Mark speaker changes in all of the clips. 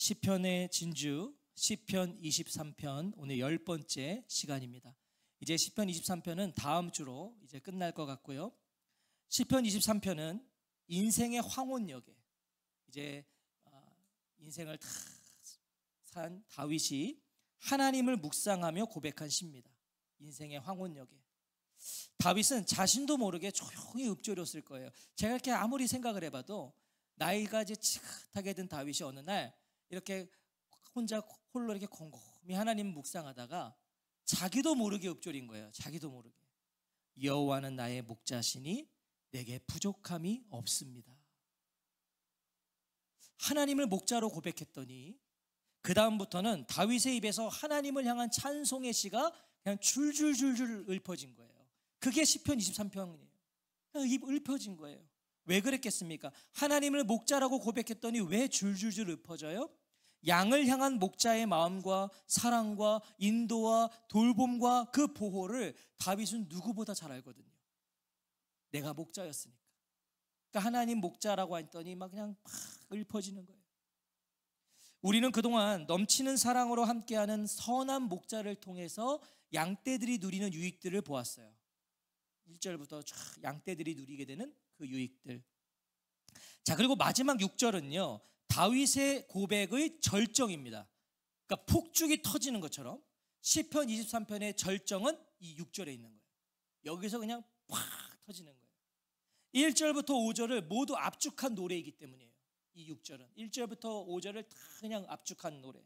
Speaker 1: 시편의 진주 시편 23편 오늘 10번째 시간입니다. 이제 시편 23편은 다음 주로 이제 끝날 것 같고요. 시편 23편은 인생의 황혼역에 이제 인생을 다 산 다윗이 하나님을 묵상하며 고백한 시입니다. 인생의 황혼역에 다윗은 자신도 모르게 조용히 읊조렸을 거예요. 제가 이렇게 아무리 생각을 해봐도 나이가 이제 지긋하게 든 다윗이 어느 날 이렇게 혼자 홀로 이렇게 곰곰이 하나님 묵상하다가 자기도 모르게 읊조린 거예요. 자기도 모르게. 여호와는 나의 목자시니 내게 부족함이 없습니다. 하나님을 목자로 고백했더니 그 다음부터는 다윗의 입에서 하나님을 향한 찬송의 시가 그냥 줄줄줄줄 읊어진 거예요. 그게 시편 23편이에요. 입 읊어진 거예요. 왜 그랬겠습니까? 하나님을 목자라고 고백했더니 왜 줄줄줄 읊어져요? 양을 향한 목자의 마음과 사랑과 인도와 돌봄과 그 보호를 다윗은 누구보다 잘 알거든요. 내가 목자였으니까. 그러니까 하나님 목자라고 했더니 막 그냥 막 읊어지는 거예요. 우리는 그동안 넘치는 사랑으로 함께하는 선한 목자를 통해서 양떼들이 누리는 유익들을 보았어요. 1절부터 쫙 양떼들이 누리게 되는 그 유익들. 자, 그리고 마지막 6절은요 다윗의 고백의 절정입니다. 그러니까 폭죽이 터지는 것처럼 시편 23편의 절정은 이 6절에 있는 거예요. 여기서 그냥 팍 터지는 거예요. 1절부터 5절을 모두 압축한 노래이기 때문이에요. 이 6절은 1절부터 5절을 다 그냥 압축한 노래.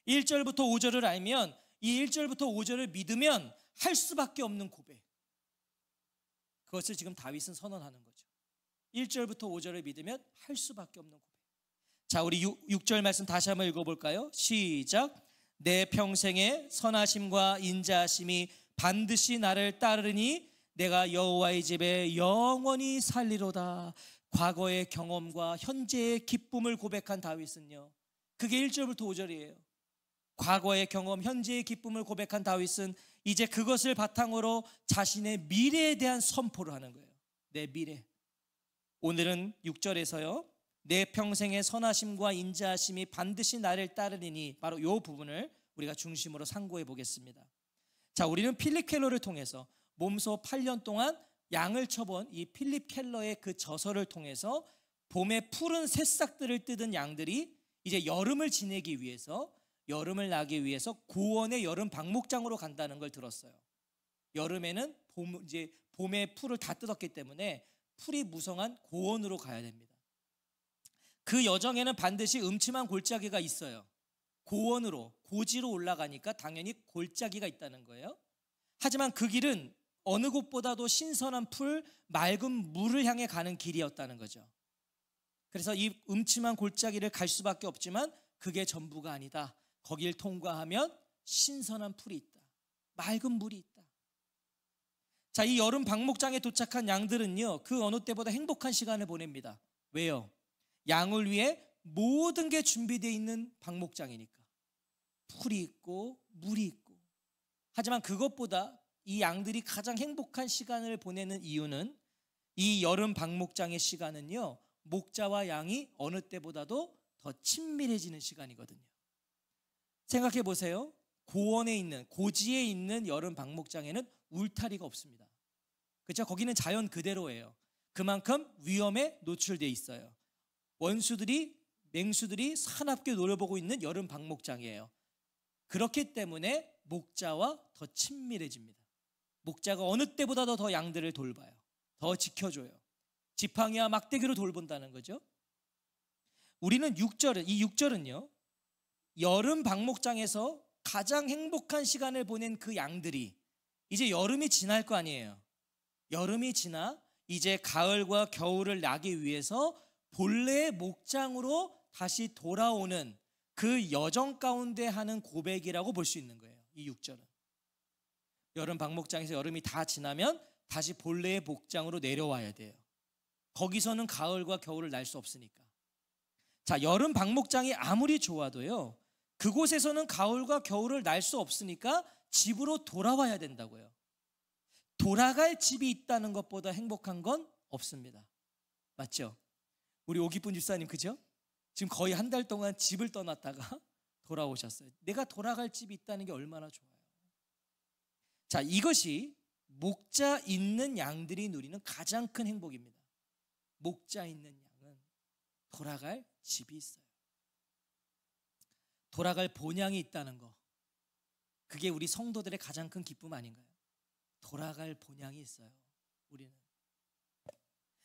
Speaker 1: 1절부터 5절을 알면 이 1절부터 5절을 믿으면 할 수밖에 없는 고백. 그것을 지금 다윗은 선언하는 거죠. 1절부터 5절을 믿으면 할 수밖에 없는 고백. 자, 우리 6절 말씀 다시 한번 읽어볼까요? 시작. 내 평생의 선하심과 인자하심이 반드시 나를 따르니 내가 여호와의 집에 영원히 살리로다. 과거의 경험과 현재의 기쁨을 고백한 다윗은요, 그게 1절부터 5절이에요. 과거의 경험, 현재의 기쁨을 고백한 다윗은 이제 그것을 바탕으로 자신의 미래에 대한 선포를 하는 거예요. 내 미래. 오늘은 6절에서요 내 평생의 선하심과 인자하심이 반드시 나를 따르리니, 바로 이 부분을 우리가 중심으로 상고해 보겠습니다. 자, 우리는 필립 켈러를 통해서 몸소 8년 동안 양을 쳐본 이 필립 켈러의 그 저서를 통해서 봄에 푸른 새싹들을 뜯은 양들이 이제 여름을 지내기 위해서, 여름을 나기 위해서 고원의 여름 방목장으로 간다는 걸 들었어요. 여름에는 이제 봄에 풀을 다 뜯었기 때문에 풀이 무성한 고원으로 가야 됩니다. 그 여정에는 반드시 음침한 골짜기가 있어요. 고원으로, 고지로 올라가니까 당연히 골짜기가 있다는 거예요. 하지만 그 길은 어느 곳보다도 신선한 풀, 맑은 물을 향해 가는 길이었다는 거죠. 그래서 이 음침한 골짜기를 갈 수밖에 없지만 그게 전부가 아니다. 거길 통과하면 신선한 풀이 있다. 맑은 물이 있다. 자, 이 여름 방목장에 도착한 양들은요 그 어느 때보다 행복한 시간을 보냅니다. 왜요? 양을 위해 모든 게 준비되어 있는 방목장이니까. 풀이 있고 물이 있고. 하지만 그것보다 이 양들이 가장 행복한 시간을 보내는 이유는 이 여름 방목장의 시간은요 목자와 양이 어느 때보다도 더 친밀해지는 시간이거든요. 생각해 보세요. 고원에 있는, 고지에 있는 여름 방목장에는 울타리가 없습니다. 그렇죠? 거기는 자연 그대로예요. 그만큼 위험에 노출되어 있어요. 원수들이, 맹수들이 사납게 노려보고 있는 여름 방목장이에요. 그렇기 때문에 목자와 더 친밀해집니다. 목자가 어느 때보다도 더 양들을 돌봐요. 더 지켜줘요. 지팡이와 막대기로 돌본다는 거죠. 우리는 이 6절은요 여름 방목장에서 가장 행복한 시간을 보낸 그 양들이 이제 여름이 지날 거 아니에요. 여름이 지나 이제 가을과 겨울을 나기 위해서 본래의 목장으로 다시 돌아오는 그 여정 가운데 하는 고백이라고 볼 수 있는 거예요. 이 6절은. 여름 방목장에서 여름이 다 지나면 다시 본래의 목장으로 내려와야 돼요. 거기서는 가을과 겨울을 날 수 없으니까. 자, 여름 방목장이 아무리 좋아도요 그곳에서는 가을과 겨울을 날 수 없으니까 집으로 돌아와야 된다고요. 돌아갈 집이 있다는 것보다 행복한 건 없습니다. 맞죠? 우리 오기쁜 집사님, 그죠? 지금 거의 한 달 동안 집을 떠났다가 돌아오셨어요. 내가 돌아갈 집이 있다는 게 얼마나 좋아요. 자, 이것이 목자 있는 양들이 누리는 가장 큰 행복입니다. 목자 있는 양은 돌아갈 집이 있어요. 돌아갈 본향이 있다는 거, 그게 우리 성도들의 가장 큰 기쁨 아닌가요? 돌아갈 본향이 있어요. 우리는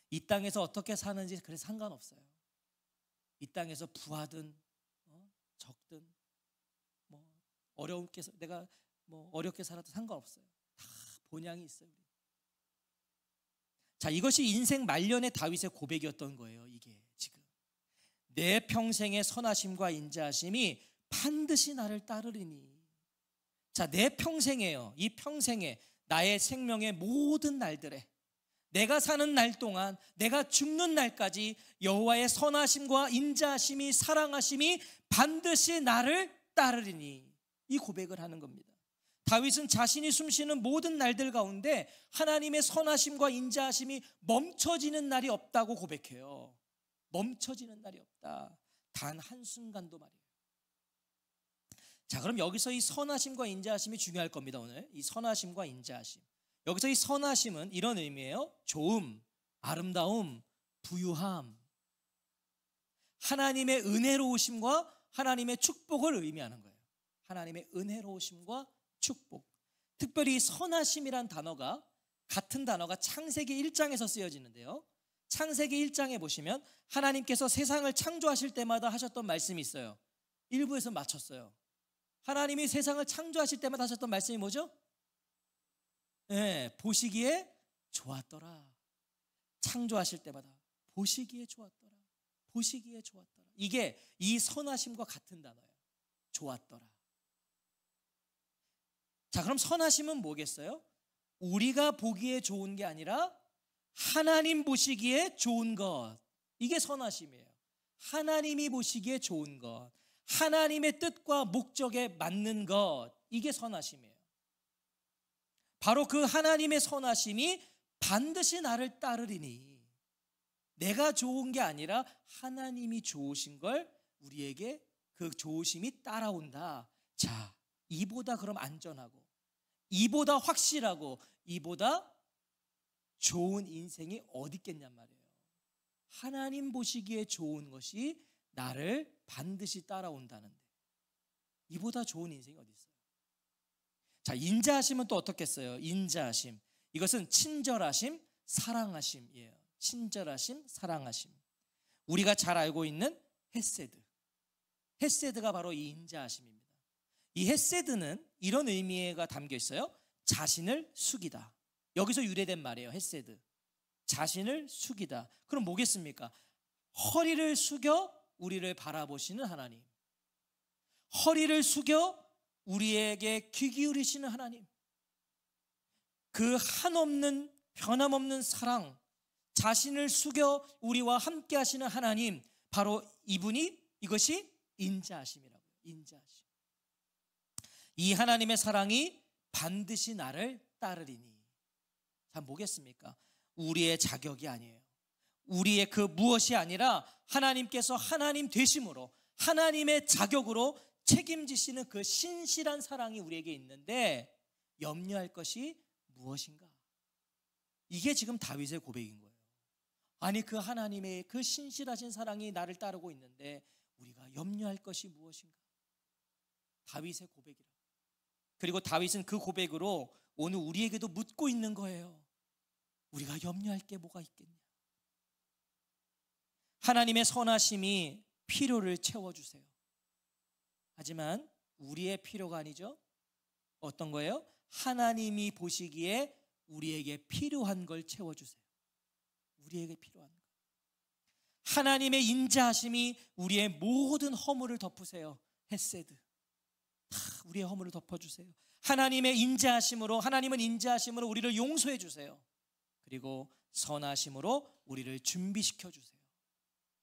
Speaker 1: 이 땅에서 어떻게 사는지 그래 상관없어요. 이 땅에서 부하든 적든 어렵게 내가 어렵게 살아도 상관없어요. 다 본향이 있어요. 자, 이것이 인생 말년의 다윗의 고백이었던 거예요. 이게 지금 내 평생의 선하심과 인자하심이 반드시 나를 따르리니. 자, 내 평생에요. 이 평생에 나의 생명의 모든 날들에, 내가 사는 날 동안, 내가 죽는 날까지 여호와의 선하심과 인자하심이, 사랑하심이 반드시 나를 따르리니. 이 고백을 하는 겁니다. 다윗은 자신이 숨쉬는 모든 날들 가운데 하나님의 선하심과 인자하심이 멈춰지는 날이 없다고 고백해요. 멈춰지는 날이 없다. 단 한순간도 말이에요. 자, 그럼 여기서 이 선하심과 인자하심이 중요할 겁니다. 오늘 이 선하심과 인자하심, 여기서 이 선하심은 이런 의미예요. 좋음, 아름다움, 부유함, 하나님의 은혜로우심과 하나님의 축복을 의미하는 거예요. 하나님의 은혜로우심과 축복. 특별히 선하심이란 단어가, 같은 단어가 창세기 1장에서 쓰여지는데요, 창세기 1장에 보시면 하나님께서 세상을 창조하실 때마다 하셨던 말씀이 있어요. 일부에서 맞췄어요. 하나님이 세상을 창조하실 때마다 하셨던 말씀이 뭐죠? 네, 보시기에 좋았더라. 창조하실 때마다 보시기에 좋았더라. 보시기에 좋았더라. 이게 이 선하심과 같은 단어예요. 좋았더라. 자, 그럼 선하심은 뭐겠어요? 우리가 보기에 좋은 게 아니라 하나님 보시기에 좋은 것. 이게 선하심이에요. 하나님이 보시기에 좋은 것, 하나님의 뜻과 목적에 맞는 것. 이게 선하심이에요. 바로 그 하나님의 선하심이 반드시 나를 따르리니. 내가 좋은 게 아니라 하나님이 좋으신 걸 우리에게 그 좋으심이 따라온다. 자, 이보다 그럼 안전하고, 이보다 확실하고, 이보다 좋은 인생이 어디 있겠냔 말이에요. 하나님 보시기에 좋은 것이 나를 반드시 따라온다는데 이보다 좋은 인생이 어디 있어요? 자, 인자하심은 또 어떻겠어요? 인자하심, 이것은 친절하심, 사랑하심이에요. 친절하심, 사랑하심. 우리가 잘 알고 있는 헤세드, 헤세드가 바로 이 인자하심입니다. 이 헤세드는 이런 의미가 담겨 있어요. 자신을 숙이다. 여기서 유래된 말이에요. 헤세드, 자신을 숙이다. 그럼 뭐겠습니까? 허리를 숙여 우리를 바라보시는 하나님, 허리를 숙여 우리에게 귀 기울이시는 하나님, 그 한없는 변함없는 사랑, 자신을 숙여 우리와 함께 하시는 하나님, 바로 이분이, 이것이 인자하심이라고요. 인자하심. 이 하나님의 사랑이 반드시 나를 따르리니. 자, 뭐겠습니까? 우리의 자격이 아니에요. 우리의 그 무엇이 아니라 하나님께서 하나님 되심으로, 하나님의 자격으로 책임지시는 그 신실한 사랑이 우리에게 있는데 염려할 것이 무엇인가? 이게 지금 다윗의 고백인 거예요. 아니, 그 하나님의 그 신실하신 사랑이 나를 따르고 있는데 우리가 염려할 것이 무엇인가? 다윗의 고백이라. 그리고 다윗은 그 고백으로 오늘 우리에게도 묻고 있는 거예요. 우리가 염려할 게 뭐가 있겠냐? 하나님의 선하심이 필요를 채워주세요. 하지만 우리의 필요가 아니죠. 어떤 거예요? 하나님이 보시기에 우리에게 필요한 걸 채워주세요. 우리에게 필요한 거. 하나님의 인자하심이 우리의 모든 허물을 덮으세요. 헤세드, 다 우리의 허물을 덮어주세요. 하나님의 인자하심으로, 하나님은 인자하심으로 우리를 용서해 주세요. 그리고 선하심으로 우리를 준비시켜 주세요.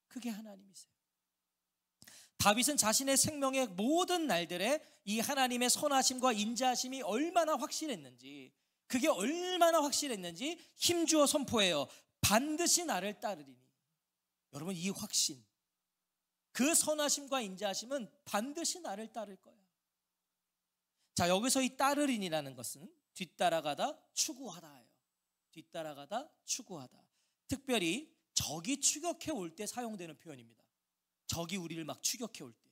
Speaker 1: 그게 하나님이세요. 다윗은 자신의 생명의 모든 날들에 이 하나님의 선하심과 인자하심이 얼마나 확실했는지, 그게 얼마나 확실했는지 힘주어 선포해요. 반드시 나를 따르리니. 여러분, 이 확신, 그 선하심과 인자하심은 반드시 나를 따를 거야. 자, 여기서 이 따르린이라는 것은 뒤따라가다 추구하다예요. 뒤따라가다 추구하다. 특별히 적이 추격해 올 때 사용되는 표현입니다. 적이 우리를 막 추격해 올 때.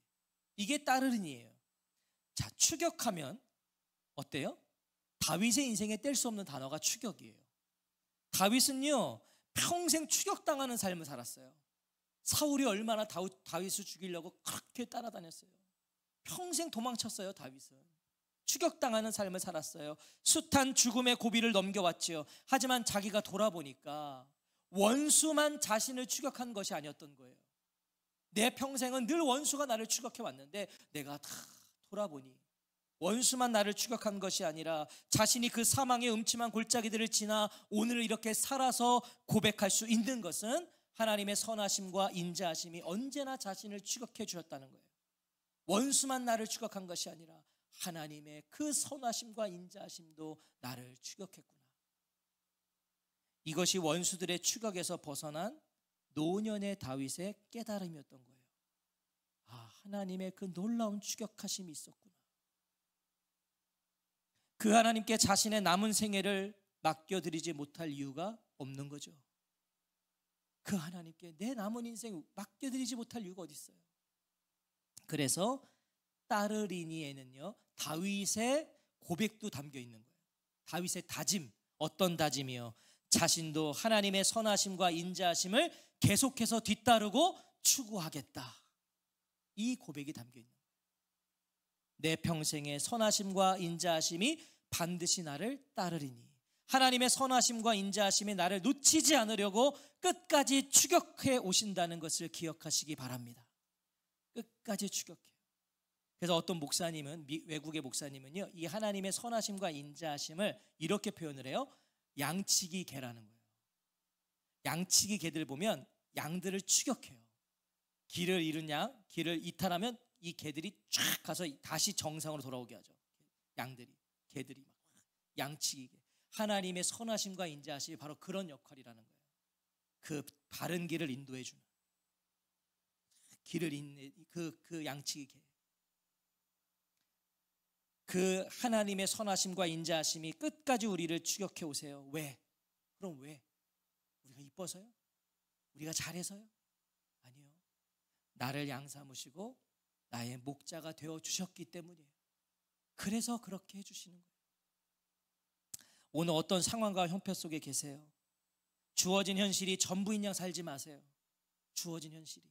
Speaker 1: 이게 따르린이에요. 자, 추격하면 어때요? 다윗의 인생에 뗄 수 없는 단어가 추격이에요. 다윗은요, 평생 추격당하는 삶을 살았어요. 사울이 얼마나 다윗을 죽이려고 그렇게 따라다녔어요. 평생 도망쳤어요. 다윗은 추격당하는 삶을 살았어요. 숱한 죽음의 고비를 넘겨왔지요. 하지만 자기가 돌아보니까 원수만 자신을 추격한 것이 아니었던 거예요. 내 평생은 늘 원수가 나를 추격해 왔는데 내가 다 돌아보니 원수만 나를 추격한 것이 아니라 자신이 그 사망의 음침한 골짜기들을 지나 오늘 이렇게 살아서 고백할 수 있는 것은 하나님의 선하심과 인자하심이 언제나 자신을 추격해 주셨다는 거예요. 원수만 나를 추격한 것이 아니라 하나님의 그 선하심과 인자하심도 나를 추격했구나. 이것이 원수들의 추격에서 벗어난 노년의 다윗의 깨달음이었던 거예요. 아, 하나님의 그 놀라운 추격하심이 있었구나. 그 하나님께 자신의 남은 생애를 맡겨드리지 못할 이유가 없는 거죠. 그 하나님께 내 남은 인생 맡겨드리지 못할 이유가 어디 있어요? 그래서 따르리니에는요, 다윗의 고백도 담겨 있는 거예요. 다윗의 다짐, 어떤 다짐이요? 자신도 하나님의 선하심과 인자하심을 계속해서 뒤따르고 추구하겠다. 이 고백이 담겨 있는 거예요. 내 평생의 선하심과 인자하심이 반드시 나를 따르리니, 하나님의 선하심과 인자하심이 나를 놓치지 않으려고 끝까지 추격해 오신다는 것을 기억하시기 바랍니다. 끝까지 추격해요. 그래서 어떤 목사님은, 외국의 목사님은요, 이 하나님의 선하심과 인자하심을 이렇게 표현을 해요. 양치기 개라는 거예요. 양치기 개들 보면 양들을 추격해요. 길을 잃은 양, 길을 이탈하면 이 개들이 쫙 가서 다시 정상으로 돌아오게 하죠. 양들이, 개들이 막 양치기 개. 하나님의 선하심과 인자하심이 바로 그런 역할이라는 거예요. 그 바른 길을 인도해 주는, 길을 그 양치기 개. 그 하나님의 선하심과 인자하심이 끝까지 우리를 추격해 오세요. 왜? 그럼 왜? 우리가 이뻐서요? 우리가 잘해서요? 아니요. 나를 양삼으시고 나의 목자가 되어 주셨기 때문이에요. 그래서 그렇게 해주시는 거예요. 오늘 어떤 상황과 형편 속에 계세요? 주어진 현실이 전부인 양 살지 마세요. 주어진 현실이.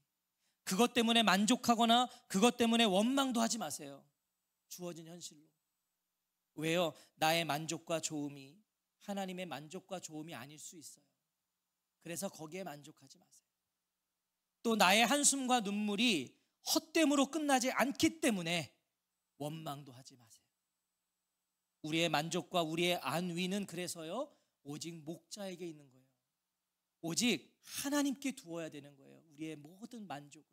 Speaker 1: 그것 때문에 만족하거나 그것 때문에 원망도 하지 마세요. 주어진 현실로. 왜요? 나의 만족과 좋음이 하나님의 만족과 좋음이 아닐 수 있어요. 그래서 거기에 만족하지 마세요. 또 나의 한숨과 눈물이 헛됨으로 끝나지 않기 때문에 원망도 하지 마세요. 우리의 만족과 우리의 안위는 그래서요, 오직 목자에게 있는 거예요. 오직 하나님께 두어야 되는 거예요. 우리의 모든 만족은.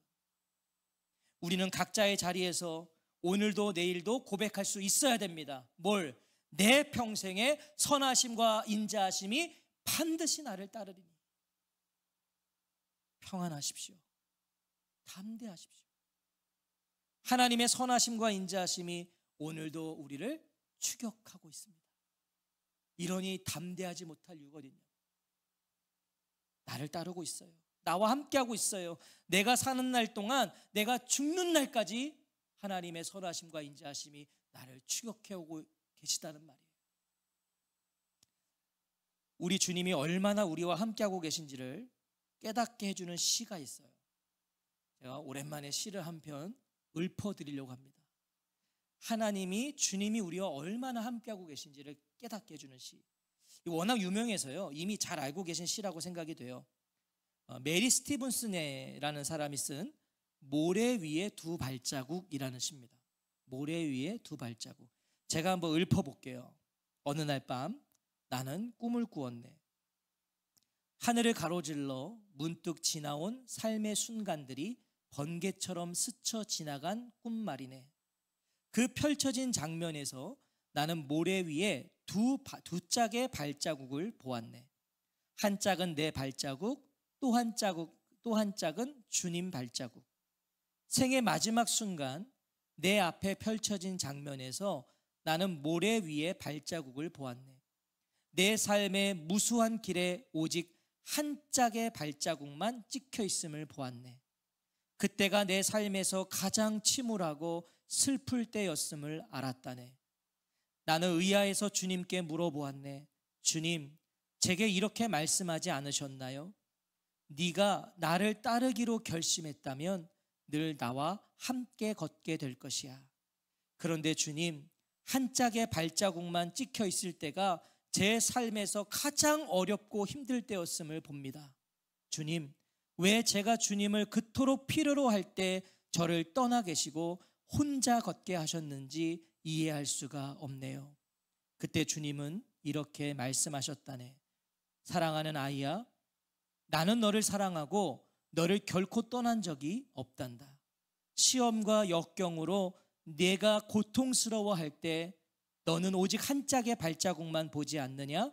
Speaker 1: 우리는 각자의 자리에서 오늘도 내일도 고백할 수 있어야 됩니다. 뭘? 내 평생의 선하심과 인자하심이 반드시 나를 따르리니. 평안하십시오. 담대하십시오. 하나님의 선하심과 인자하심이 오늘도 우리를 추격하고 있습니다. 이러니 담대하지 못할 이유가 어딨냐? 나를 따르고 있어요. 나와 함께하고 있어요. 내가 사는 날 동안, 내가 죽는 날까지 하나님의 선하심과 인자하심이 나를 추격해오고 계시다는 말이에요. 우리 주님이 얼마나 우리와 함께하고 계신지를 깨닫게 해주는 시가 있어요. 제가 오랜만에 시를 한 편 읊어드리려고 합니다. 하나님이, 주님이 우리와 얼마나 함께하고 계신지를 깨닫게 해주는 시. 워낙 유명해서요, 이미 잘 알고 계신 시라고 생각이 돼요. 메리 스티븐슨이라는 사람이 쓴 모래 위에 두 발자국이라는 시입니다. 모래 위에 두 발자국. 제가 한번 읊어볼게요. 어느 날 밤 나는 꿈을 꾸었네. 하늘을 가로질러 문득 지나온 삶의 순간들이 번개처럼 스쳐 지나간 꿈말이네. 그 펼쳐진 장면에서 나는 모래 위에 두 짝의 발자국을 보았네. 한 짝은 내 발자국, 또 한 짝은 주님 발자국. 생의 마지막 순간 내 앞에 펼쳐진 장면에서 나는 모래 위에 발자국을 보았네. 내 삶의 무수한 길에 오직 한 짝의 발자국만 찍혀 있음을 보았네. 그때가 내 삶에서 가장 침울하고 슬플 때였음을 알았다네. 나는 의아해서 주님께 물어보았네. 주님, 제게 이렇게 말씀하지 않으셨나요? 네가 나를 따르기로 결심했다면 늘 나와 함께 걷게 될 것이야. 그런데 주님, 한 짝의 발자국만 찍혀 있을 때가 제 삶에서 가장 어렵고 힘들 때였음을 봅니다. 주님, 왜 제가 주님을 그토록 필요로 할 때 저를 떠나 계시고 혼자 걷게 하셨는지 이해할 수가 없네요. 그때 주님은 이렇게 말씀하셨다네. 사랑하는 아이야, 나는 너를 사랑하고 너를 결코 떠난 적이 없단다. 시험과 역경으로 내가 고통스러워할 때 너는 오직 한 짝의 발자국만 보지 않느냐?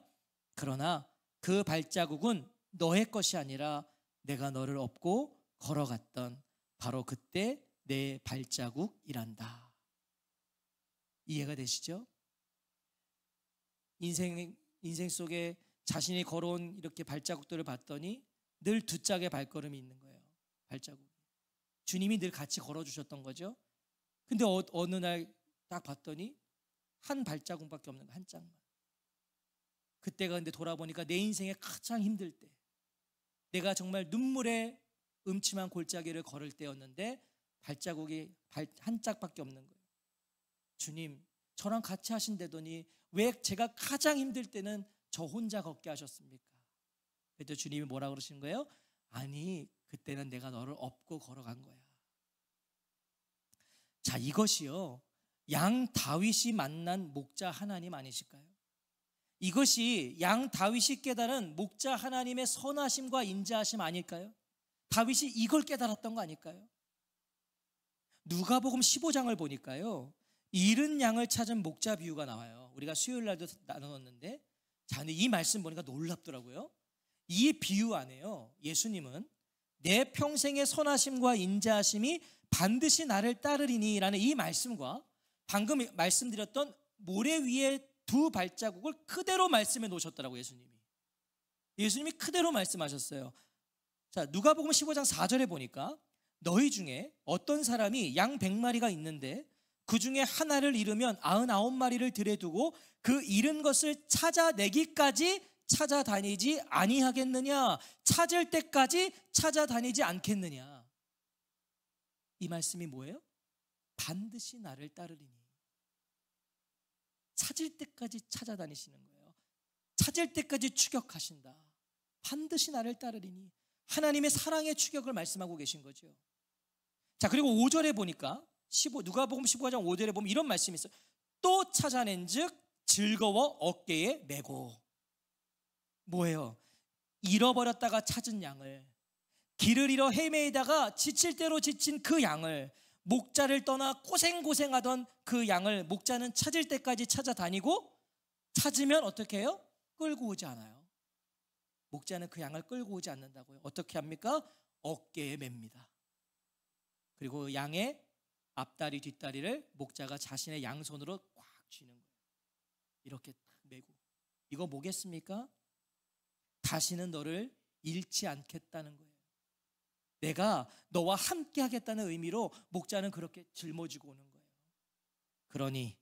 Speaker 1: 그러나 그 발자국은 너의 것이 아니라 내가 너를 업고 걸어갔던 바로 그때 내 발자국이란다. 이해가 되시죠? 인생 속에 자신이 걸어온 이렇게 발자국들을 봤더니 늘 두 짝의 발걸음이 있는 거예요. 발자국. 주님이 늘 같이 걸어주셨던 거죠. 근데 어느 날 딱 봤더니 한 발자국밖에 없는 거예요. 한 짝만. 그때가 근데 돌아보니까 내 인생에 가장 힘들 때, 내가 정말 눈물의 음침한 골짜기를 걸을 때였는데 발자국이 한 짝밖에 없는 거예요. 주님, 저랑 같이 하신다더니 왜 제가 가장 힘들 때는 저 혼자 걷게 하셨습니까? 그때 주님이 뭐라 그러시는 거예요? 아니, 그때는 내가 너를 업고 걸어간 거야. 자, 이것이요, 양 다윗이 만난 목자 하나님 아니실까요? 이것이 양 다윗이 깨달은 목자 하나님의 선하심과 인자하심 아닐까요? 다윗이 이걸 깨달았던 거 아닐까요? 누가복음 15장을 보니까요, 잃은 양을 찾은 목자 비유가 나와요. 우리가 수요일 날도 나눴는데, 자, 근데 이 말씀 보니까 놀랍더라고요. 이 비유 안에요, 예수님은 내 평생의 선하심과 인자하심이 반드시 나를 따르리니 라는 이 말씀과 방금 말씀드렸던 모래 위에 두 발자국을 그대로 말씀해 놓으셨더라고요. 예수님이 그대로 말씀하셨어요. 자, 누가복음 15장 4절에 보니까 너희 중에 어떤 사람이 양 100마리가 있는데 그 중에 하나를 잃으면 99마리를 들여 두고 그 잃은 것을 찾아내기까지 찾아다니지 아니하겠느냐? 찾을 때까지 찾아다니지 않겠느냐? 이 말씀이 뭐예요? 반드시 나를 따르리니. 찾을 때까지 찾아다니시는 거예요. 찾을 때까지 추격하신다. 반드시 나를 따르리니. 하나님의 사랑의 추격을 말씀하고 계신 거죠. 자, 그리고 5절에 보니까 누가복음 15장 5절에 보면 이런 말씀이 있어요. 또 찾아낸즉 즐거워 어깨에 메고. 뭐예요? 잃어버렸다가 찾은 양을, 길을 잃어 헤매다가 지칠 대로 지친 그 양을, 목자를 떠나 고생하던 그 양을 목자는 찾을 때까지 찾아다니고, 찾으면 어떻게 해요? 끌고 오지 않아요. 목자는 그 양을 끌고 오지 않는다고요. 어떻게 합니까? 어깨에 맵니다. 그리고 양의 앞다리 뒷다리를 목자가 자신의 양손으로 꽉 쥐는 거예요. 이렇게 딱 메고. 이거 뭐겠습니까? 다시는 너를 잃지 않겠다는 거예요. 내가 너와 함께 하겠다는 의미로 목자는 그렇게 짊어지고 오는 거예요. 그러니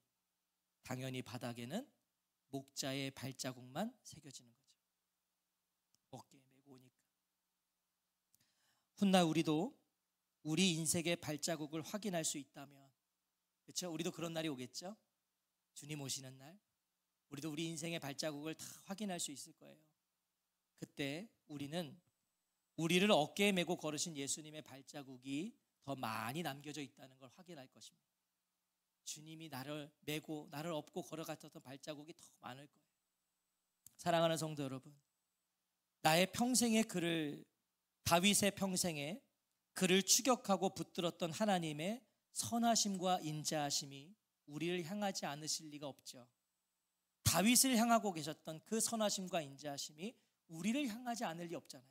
Speaker 1: 당연히 바닥에는 목자의 발자국만 새겨지는 거죠. 어깨에 메고 오니까. 훗날 우리도 우리 인생의 발자국을 확인할 수 있다면, 그렇죠? 우리도 그런 날이 오겠죠? 주님 오시는 날 우리도 우리 인생의 발자국을 다 확인할 수 있을 거예요. 그때 우리는 우리를 어깨에 메고 걸으신 예수님의 발자국이 더 많이 남겨져 있다는 걸 확인할 것입니다. 주님이 나를 메고 나를 업고 걸어갔던 발자국이 더 많을 거예요. 사랑하는 성도 여러분, 나의 평생의 다윗의 평생에 그를 추격하고 붙들었던 하나님의 선하심과 인자하심이 우리를 향하지 않으실 리가 없죠. 다윗을 향하고 계셨던 그 선하심과 인자하심이 우리를 향하지 않을 리 없잖아요.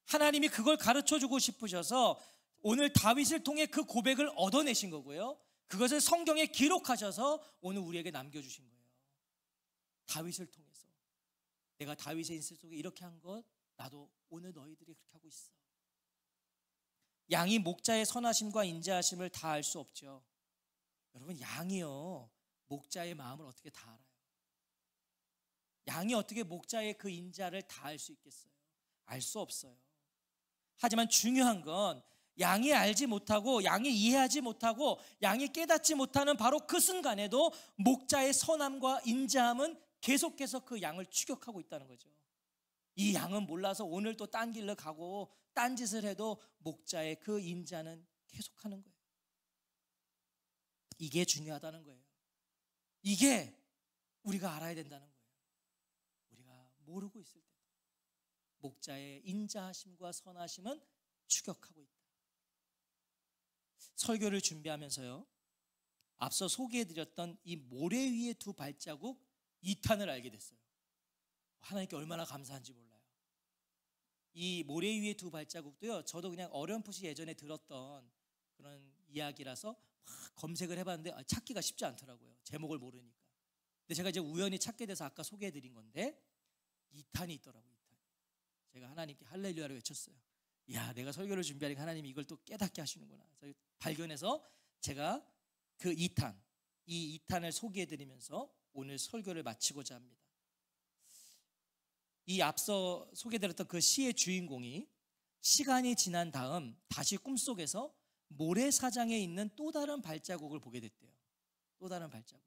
Speaker 1: 하나님이 그걸 가르쳐주고 싶으셔서 오늘 다윗을 통해 그 고백을 얻어내신 거고요. 그것을 성경에 기록하셔서 오늘 우리에게 남겨주신 거예요. 다윗을 통해서. 내가 다윗의 인생 속에 이렇게 한 것, 나도 오늘 너희들이 그렇게 하고 있어. 양이 목자의 선하심과 인자하심을 다 알 수 없죠. 여러분, 양이요, 목자의 마음을 어떻게 다 알아요? 양이 어떻게 목자의 그 인자를 다 알 수 있겠어요? 알 수 없어요. 하지만 중요한 건 양이 알지 못하고, 양이 이해하지 못하고, 양이 깨닫지 못하는 바로 그 순간에도 목자의 선함과 인자함은 계속해서 그 양을 추격하고 있다는 거죠. 이 양은 몰라서 오늘 또 딴 길로 가고 딴 짓을 해도 목자의 그 인자는 계속하는 거예요. 이게 중요하다는 거예요. 이게 우리가 알아야 된다는 거예요. 우리가 모르고 있을 때도 목자의 인자하심과 선하심은 추격하고 있다. 설교를 준비하면서요, 앞서 소개해드렸던 이 모래 위의 두 발자국 2탄을 알게 됐어요. 하나님께 얼마나 감사한지 몰라요. 이 모래 위의 두 발자국도요, 저도 그냥 어렴풋이 예전에 들었던 그런 이야기라서 막 검색을 해봤는데 찾기가 쉽지 않더라고요. 제목을 모르니까. 근데 제가 이제 우연히 찾게 돼서 아까 소개해드린 건데 2탄이 있더라고요. 2탄. 제가 하나님께 할렐루야를 외쳤어요. 야, 내가 설교를 준비하니까 하나님이 이걸 또 깨닫게 하시는구나. 그래서 발견해서 제가 그 2탄, 이 2탄을 소개해드리면서 오늘 설교를 마치고자 합니다. 이 앞서 소개드렸던 그 시의 주인공이 시간이 지난 다음 다시 꿈속에서 모래사장에 있는 또 다른 발자국을 보게 됐대요. 또 다른 발자국.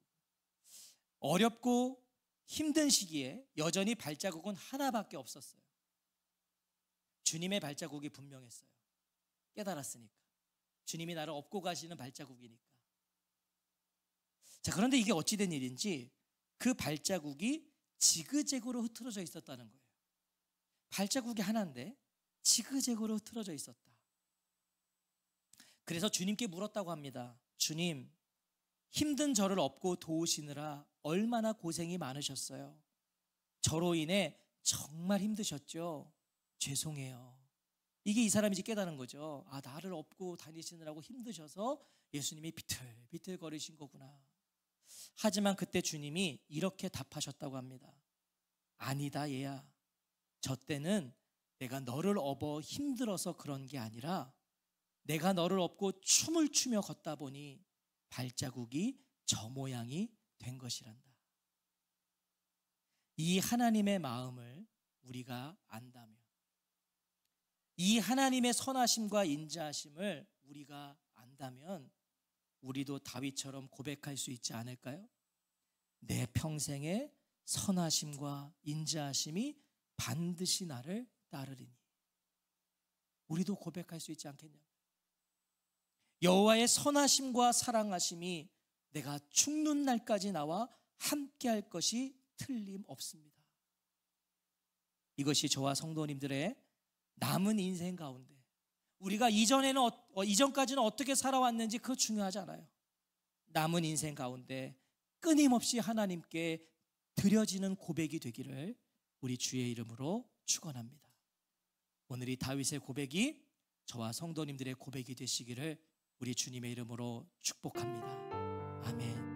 Speaker 1: 어렵고 힘든 시기에 여전히 발자국은 하나밖에 없었어요. 주님의 발자국이 분명했어요. 깨달았으니까. 주님이 나를 업고 가시는 발자국이니까. 자, 그런데 이게 어찌된 일인지 그 발자국이 지그재그로 흐트러져 있었다는 거예요. 발자국이 하나인데 지그재그로 흐트러져 있었다. 그래서 주님께 물었다고 합니다. 주님, 힘든 저를 업고 도우시느라 얼마나 고생이 많으셨어요. 저로 인해 정말 힘드셨죠? 죄송해요. 이게 이 사람이 이제 깨달은 거죠. 아, 나를 업고 다니시느라고 힘드셔서 예수님이 비틀비틀 거리신 거구나. 하지만 그때 주님이 이렇게 답하셨다고 합니다. 아니다, 얘야. 저 때는 내가 너를 업어 힘들어서 그런 게 아니라 내가 너를 업고 춤을 추며 걷다 보니 발자국이 저 모양이 된 것이란다. 이 하나님의 마음을 우리가 안다면, 이 하나님의 선하심과 인자하심을 우리가 안다면 우리도 다윗처럼 고백할 수 있지 않을까요? 내 평생의 선하심과 인자하심이 반드시 나를 따르리니. 우리도 고백할 수 있지 않겠냐? 여호와의 선하심과 사랑하심이 내가 죽는 날까지 나와 함께할 것이 틀림없습니다. 이것이 저와 성도님들의 남은 인생 가운데 우리가 이전까지는 어떻게 살아왔는지 그거 중요하지 않아요. 남은 인생 가운데 끊임없이 하나님께 드려지는 고백이 되기를 우리 주의 이름으로 축원합니다. 오늘 이 다윗의 고백이 저와 성도님들의 고백이 되시기를 우리 주님의 이름으로 축복합니다. 아멘.